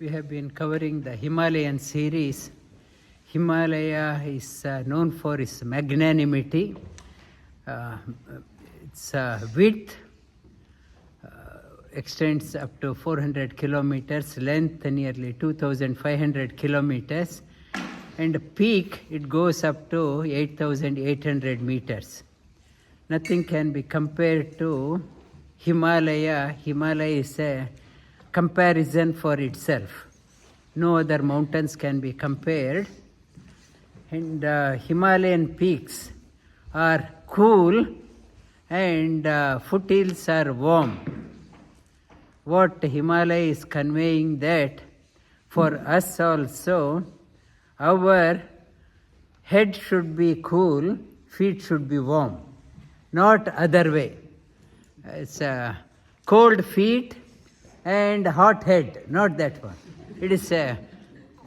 We have been covering the Himalayan series. Himalaya is known for its magnanimity. Its width extends up to 400 kilometers, length nearly 2,500 kilometers, and peak it goes up to 8,800 meters. Nothing can be compared to Himalaya. Himalaya is a comparison for itself. No other mountains can be compared. And Himalayan peaks are cool and foothills are warm. What Himalaya is conveying that for us also, our head should be cool, feet should be warm, not other way. It's cold feet and hot head, not that one. It is a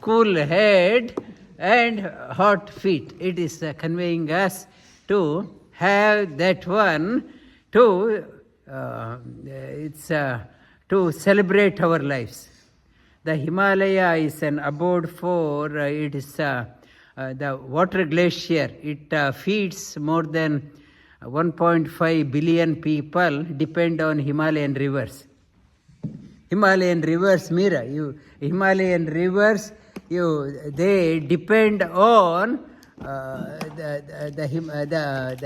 cool head and hot feet. It is conveying us to have that one to to celebrate our lives. The Himalaya is an abode for it is the water glacier. It feeds more than 1.5 billion people depend on Himalayan rivers. Himalayan rivers mirror you. Himalayan rivers they depend on the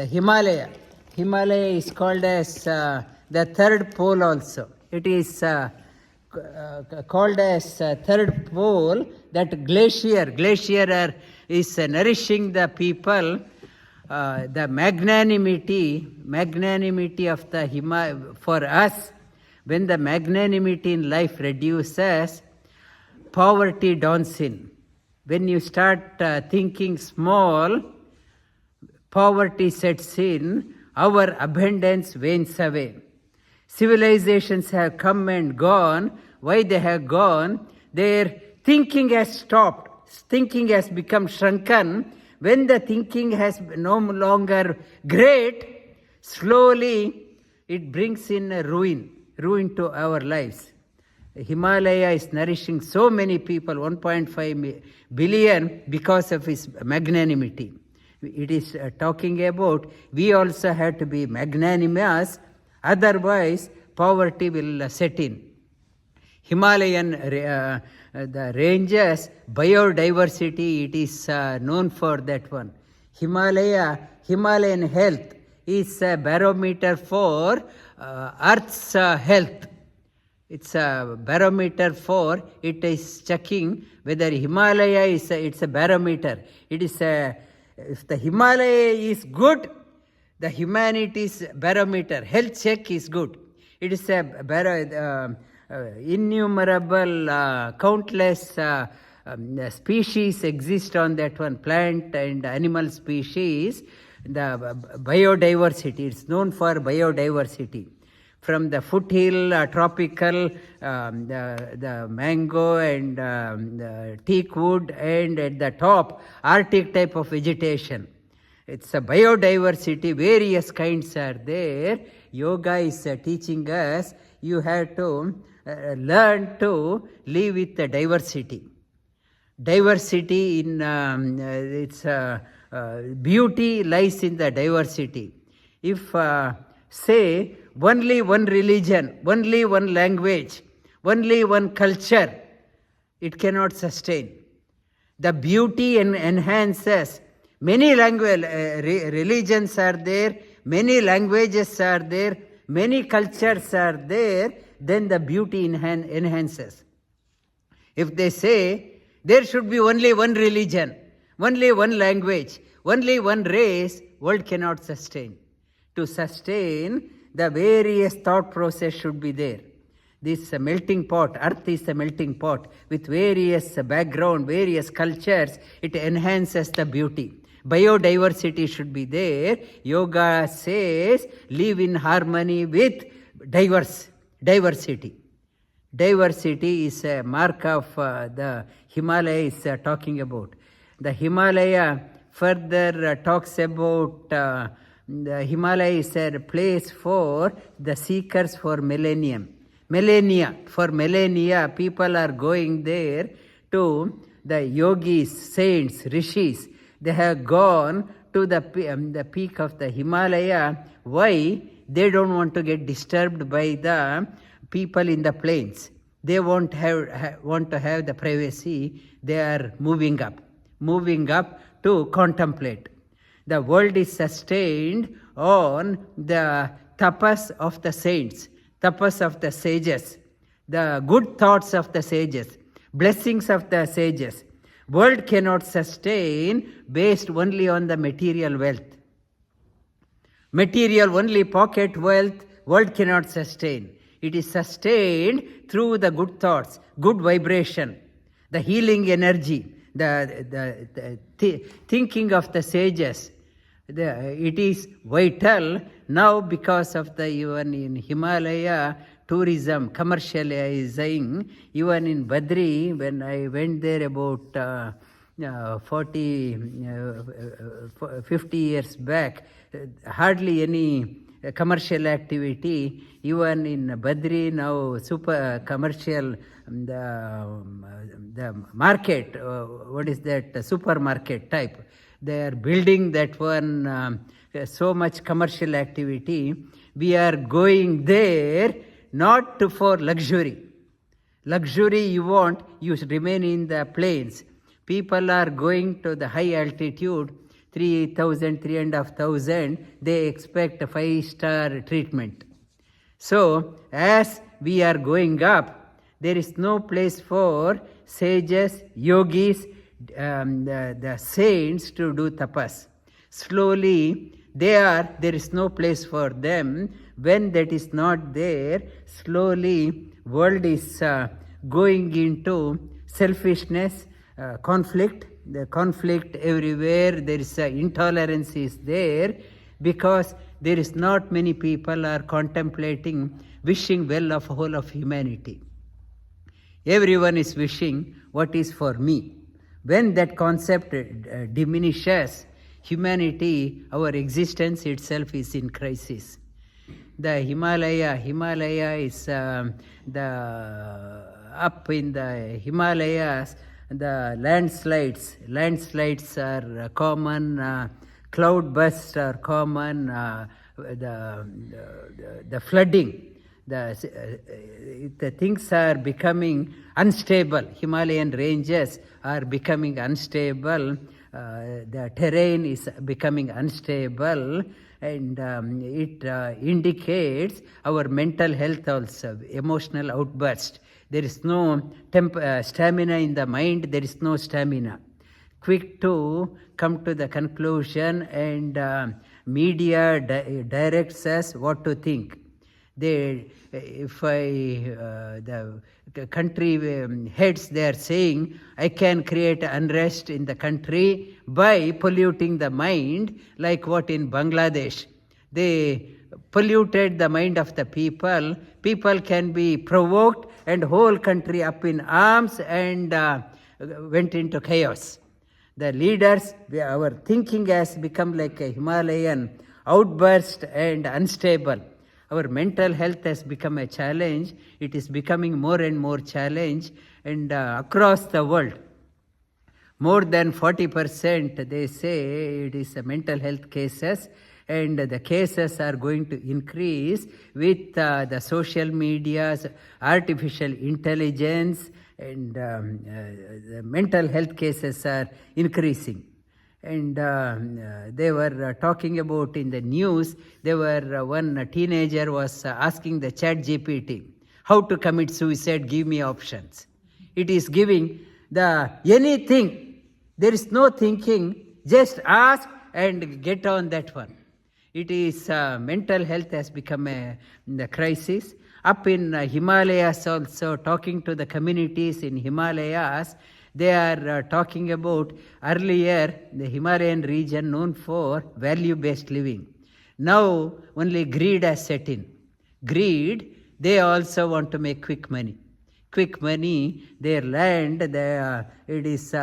Himalaya. Himalaya is called as the third pole also. It is called as third pole. That glacier is nourishing the people. The magnanimity of the Himalaya for us. When the magnanimity in life reduces, poverty dawns in. When you start thinking small, poverty sets in, our abundance wanes away. Civilizations have come and gone. Why they have gone? Their thinking has stopped. Thinking has become shrunken. When the thinking has no longer great, slowly it brings in a ruin to our lives. Himalaya is nourishing so many people, 1.5 billion, because of its magnanimity. It is talking about we also have to be magnanimous, otherwise poverty will set in. Himalayan the ranges, biodiversity, it is known for that one. Himalayan health is a barometer for Earth's health. It's a barometer for, it is checking whether Himalaya is it's a barometer. It is if the Himalaya is good, the humanity's barometer, health check is good. It is a innumerable, countless species exist on that one, plant and animal species. The biodiversity, it's known for biodiversity. From the foothill, tropical, the mango and the teak wood, and at the top, Arctic type of vegetation. It's a biodiversity, various kinds are there. Yoga is teaching us, you have to learn to live with the diversity. Diversity in its beauty lies in the diversity. If say only one religion, only one language, only one culture, it cannot sustain. The beauty enhances. Many religions are there, many languages are there, many cultures are there, then the beauty enhances. If they say there should be only one religion, only one language, only one race, world cannot sustain. To sustain, the various thought process should be there. This melting pot, earth is a melting pot with various background, various cultures, it enhances the beauty. Biodiversity should be there. Yoga says live in harmony with diversity. Diversity is a mark of the Himalaya is talking about. The Himalaya further talks about the Himalaya is a place for the seekers for millennium. For millennia, people are going there to the yogis, saints, rishis. They have gone to the peak of the Himalaya. Why? They don't want to get disturbed by the people in the plains. They want to have the privacy. They are moving up to contemplate. The world is sustained on the tapas of the saints, tapas of the sages, the good thoughts of the sages, blessings of the sages. World cannot sustain based only on the material wealth. Material only, pocket wealth, world cannot sustain. It is sustained through the good thoughts, good vibration, the healing energy, the thinking of the sages. It is vital now because of the, even in Himalaya, tourism, commercializing. Even in Badri, when I went there about 50 years back, hardly any commercial activity. Even in Badri now, super commercial, the market, what is that, supermarket type. They are building that one, so much commercial activity. We are going there not for luxury. Luxury you want, you remain in the plains. People are going to the high altitude, 3,000, 3,500, they expect a 5-star treatment. So, as we are going up, there is no place for sages, yogis, the saints to do tapas. Slowly, there is no place for them. When that is not there, slowly, world is going into selfishness, conflict. The conflict everywhere, there is intolerance is there, because there is not many people are contemplating, wishing well of whole of humanity. Everyone is wishing what is for me. When that concept diminishes, humanity, our existence itself is in crisis. The Himalaya is up in the Himalayas, the landslides are common, cloud bursts are common, the flooding, the things are becoming unstable. Himalayan ranges are becoming unstable. The terrain is becoming unstable, and it indicates our mental health also, emotional outburst. There is no stamina in the mind, there is no stamina. Quick to come to the conclusion, and media directs us what to think. The country heads, they are saying, I can create unrest in the country by polluting the mind, like what in Bangladesh. They polluted the mind of the people. People can be provoked, and whole country up in arms and went into chaos. The leaders, our thinking has become like a Himalayan outburst and unstable. Our mental health has become a challenge. It is becoming more and more challenge, and across the world, more than 40%, they say it is mental health cases, and the cases are going to increase with the social medias, artificial intelligence, and the mental health cases are increasing. And they were talking about in the news, one teenager was asking the ChatGPT, how to commit suicide, give me options. It is giving the anything. There is no thinking, just ask and get on that one. It is mental health has become a crisis. Up in Himalayas also, talking to the communities in Himalayas, they are talking about earlier the Himalayan region known for value-based living. Now only greed has set in. Greed, they also want to make quick money. Quick money, their land, it is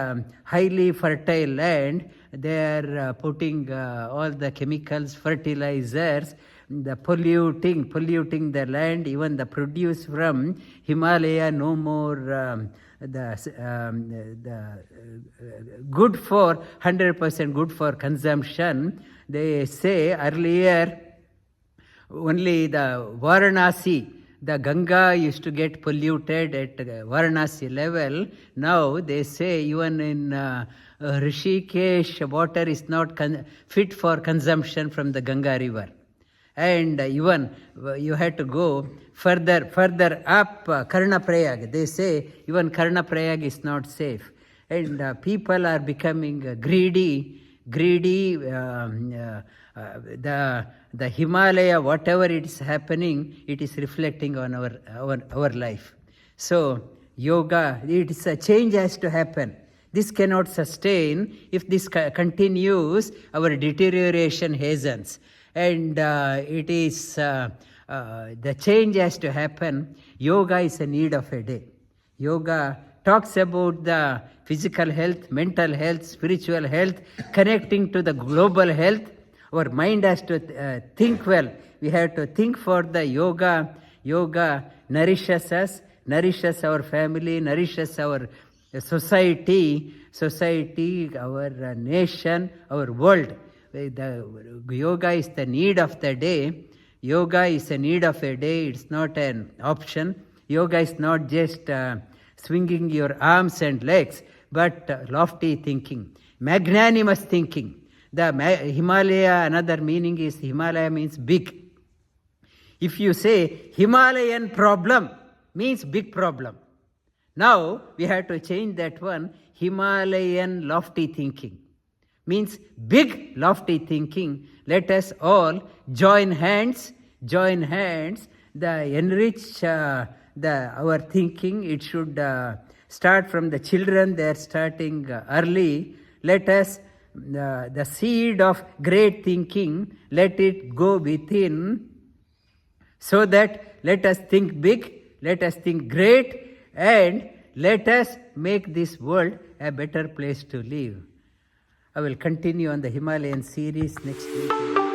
highly fertile land. They are putting all the chemicals, fertilizers, the polluting the land, even the produce from Himalaya no more good for 100% good for consumption. They say earlier only the Varanasi, the Ganga used to get polluted at Varanasi level. Now they say even in Rishikesh, water is not fit for consumption from the Ganga river. And even you had to go further up Karnaprayag. They say even Karnaprayag is not safe. And people are becoming greedy. The Himalaya, whatever it is happening, it is reflecting on our life. So yoga, it's a change has to happen. This cannot sustain. If this continues, our deterioration hastens. And it is the change has to happen. Yoga is a need of a day. Yoga talks about the physical health, mental health, spiritual health, connecting to the global health. Our mind has to think well. We have to think for the yoga. Yoga nourishes us, nourishes our family, nourishes our society, our nation, our world. The yoga is the need of the day. Yoga is a need of a day. It's not an option. Yoga is not just swinging your arms and legs, but lofty thinking, magnanimous thinking. The Himalaya, another meaning is Himalaya means big. If you say Himalayan problem, means big problem. Now we have to change that one. Himalayan lofty thinking means big lofty thinking. Let us all join hands, the enrich our thinking. It should start from the children. They are starting early. Let us, the seed of great thinking, let it go within, so that let us think big, let us think great, and let us make this world a better place to live. I will continue on the Himalayan series next week.